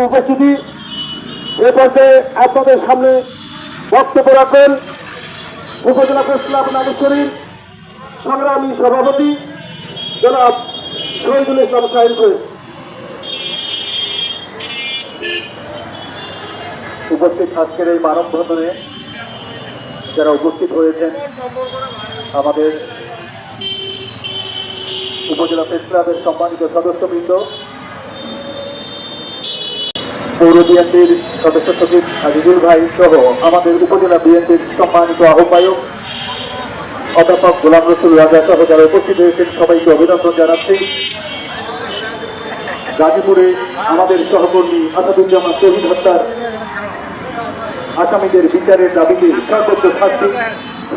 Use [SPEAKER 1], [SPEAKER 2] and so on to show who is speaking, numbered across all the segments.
[SPEAKER 1] উপস্থিতি এ পর্যায়ে আপনাদের সামনে বক্তব্য রাখেন উপজেলা প্রেস ক্লাব নাগেশ্বরীর সংগ্রামী সভাপতি জনাব শহীদুল ইসলাম সাহেব।
[SPEAKER 2] উপস্থিত আজকের এই মানববন্ধনে যারা উপস্থিত হয়েছেন আমাদের উপজেলা প্রেস ক্লাবের সম্মানিত সদস্যবৃন্দ, পৌর বিএনপির সদস্য সচিব আজিজুল ভাই সহ আমাদের উপজেলা বিএনপির সম্মানিত আহ্বায়ক অধ্যাপক গোলাম রসুল রাজা সহ যারা উপস্থিত হয়েছেন সবাইকে অভিনন্দন জানাচ্ছি। গাজীপুরে আমাদের সহকর্মী আসাদুজ্জামান শহীদ হত্যার আসামিদের বিচারের দাবিতে, সর্বোচ্চ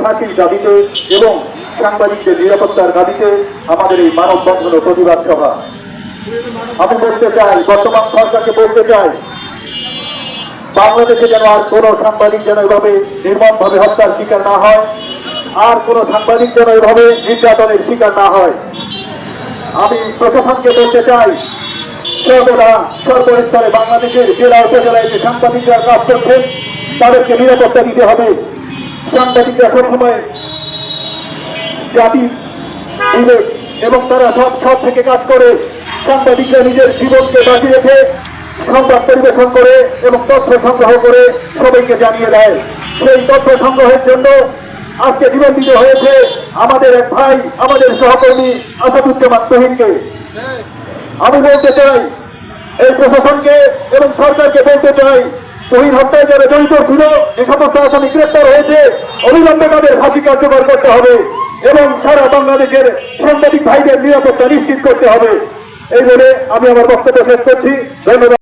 [SPEAKER 2] ফাঁসির দাবিতে এবং সাংবাদিকদের নিরাপত্তার দাবিতে আমাদের এই মানববন্ধন ও প্রতিবাদ সভা। আমি বলতে চাই, বর্তমান সরকারকে বলতে চাই, বাংলাদেশে যেন আর কোনো সাংবাদিক যেন এভাবে নির্মমভাবে হত্যার শিকার না হয়, আর কোনো সাংবাদিক যেন এভাবে নির্যাতনের শিকার না হয়। আমি প্রশাসনকে বলতে চাই, সর্বস্তরে বাংলাদেশের জেলা উপজেলায় যে সাংবাদিকরা কাজ করছেন তাদেরকে নিরাপত্তা দিতে হবে। সাংবাদিকরা সবসময় জাতি বিবেক এবং তারা সব থেকে কাজ করে। সাংবাদিকরা নিজের জীবনকে বাঁচিয়ে রেখে সংবাদ পরিবেশন করে এবং তথ্য সংগ্রহ করে সবাইকে জানিয়ে দেয়। সেই তথ্য সংগ্রহের জন্য আজকে জীবন দিতে হয়েছে আমাদের এক ভাই, আমাদের সহকর্মী আসাদুজ্জামান শহীদকে। আমি বলতে চাই, এই প্রশাসনকে এবং সরকারকে বলতে চাই, শহীদ হত্যায় যারা জড়িত ছিল, যে সমস্ত আসামি গ্রেপ্তার হয়েছে, অবিলম্বে তাদের ফাঁসি কার্যকর করতে হবে এবং সারা বাংলাদেশের সাংবাদিক ভাইদের নিরাপত্তা নিশ্চিত করতে হবে। এই বলে আমি আমার বক্তব্য শেষ করছি। ধন্যবাদ।